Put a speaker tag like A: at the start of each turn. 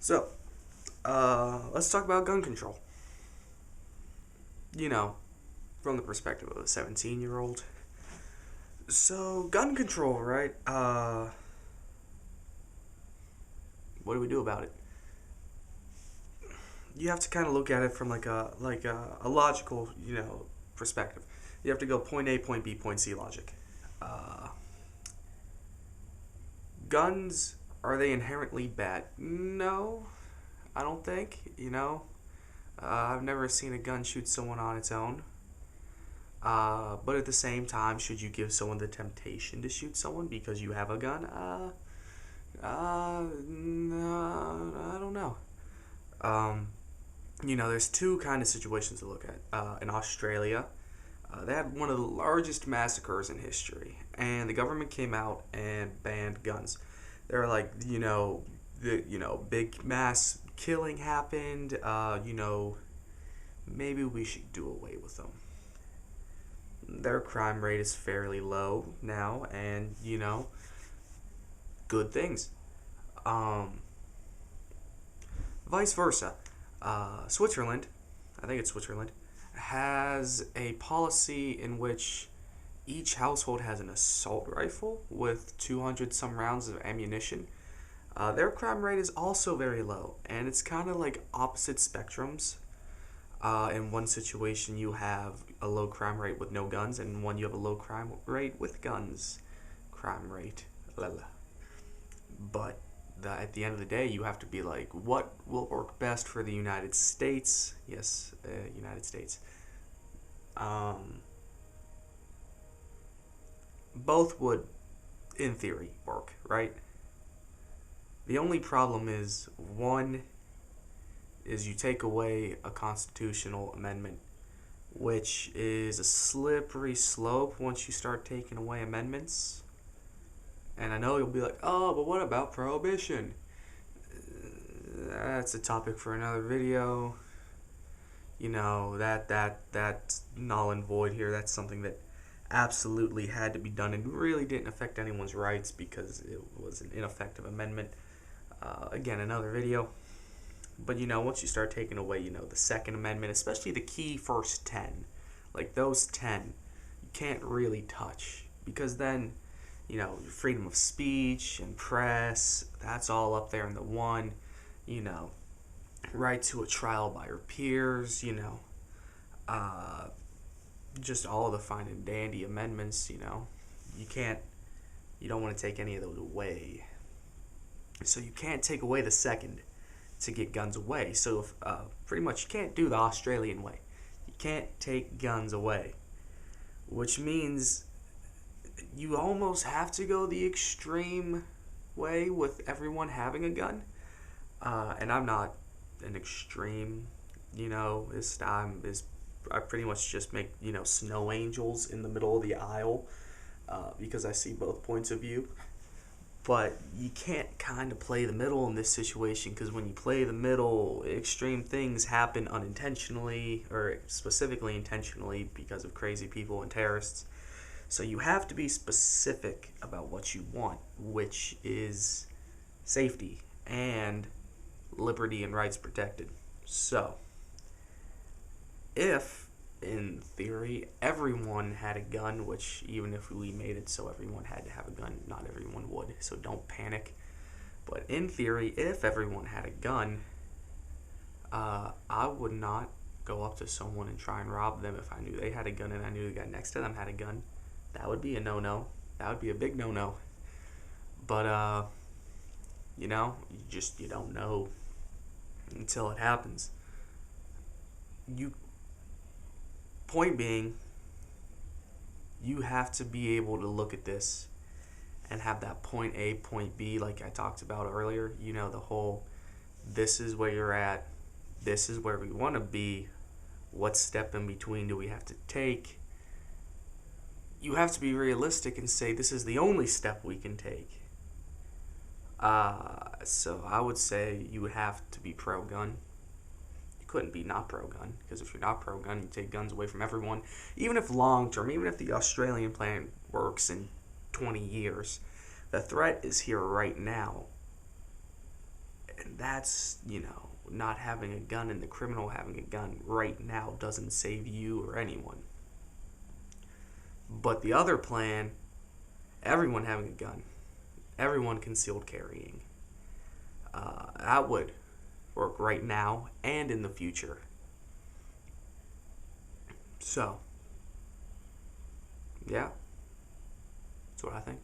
A: So, let's talk about gun control. You know, from the perspective of a 17-year-old. So, gun control, right? What do we do about it? You have to kind of look at it from like a logical, perspective. You have to go point A, point B, point C logic. Uh, Guns, are they inherently bad? No, I don't think. I've never seen a gun shoot someone on its own. But at the same time, should you give someone the temptation to shoot someone because you have a gun? No, I don't know. Um, there's two kind of situations to look at. In Australia, they had one of the largest massacres in history, and the government came out and banned guns. They were like, big mass killing happened. Maybe we should do away with them. Their crime rate is fairly low now, and good things. Um, Vice versa, Switzerland, I think it's Switzerland, has a policy in which each household has an assault rifle with 200 some rounds of ammunition. Their crime rate is also very low, and it's kind of like opposite spectrums. In one situation, you have a low crime rate with no guns, and in one, you have a low crime rate with guns. Crime rate. La la. But at the end of the day, you have to be like, what will work best for the United States? Yes, United States. Um, Both would, in theory, work, right? The only problem is one is you take away a constitutional amendment, which is a slippery slope once you start taking away amendments. And I know you'll be like, oh, but what about prohibition? That's a topic for another video. That null and void here. That's something that absolutely had to be done and really didn't affect anyone's rights because it was an ineffective amendment. Again, another video. But once you start taking away, the Second Amendment, especially the key first 10, like those 10, you can't really touch because then, freedom of speech and press, that's all up there in the one, you know, right to a trial by your peers, uh, just all of the fine and dandy amendments, you can't, you don't want to take any of those away. So you can't take away the second to get guns away. So if, pretty much you can't do the Australian way. You can't take guns away, which means you almost have to go the extreme way with everyone having a gun. And I'm not an extreme, this time is I pretty much just make snow angels in the middle of the aisle because I see both points of view. But you can't kind of play the middle in this situation because when you play the middle, extreme things happen unintentionally or specifically intentionally because of crazy people and terrorists. So you have to be specific about what you want, which is safety and liberty and rights protected. So, if in theory everyone had a gun, which even if we made it so everyone had to have a gun, not everyone would, so don't panic. But in theory, if everyone had a gun, I would not go up to someone and try and rob them if I knew they had a gun and I knew the guy next to them had a gun. That would be a no-no. That would be a big no-no. But, you don't know until it happens. Point being, you have to be able to look at this and have that point A, point B, like I talked about earlier. The whole, this is where you're at, this is where we want to be, what step in between do we have to take? You have to be realistic and say this is the only step we can take. So I would say you would have to be pro-gun. You couldn't be not pro-gun, because if you're not pro-gun, you take guns away from everyone. Even if long-term, even if the Australian plan works in 20 years, the threat is here right now. that's, not having a gun and the criminal having a gun right now doesn't save you or anyone. But the other plan, everyone having a gun, everyone concealed carrying, that would work right now and in the future. So, yeah, that's what I think.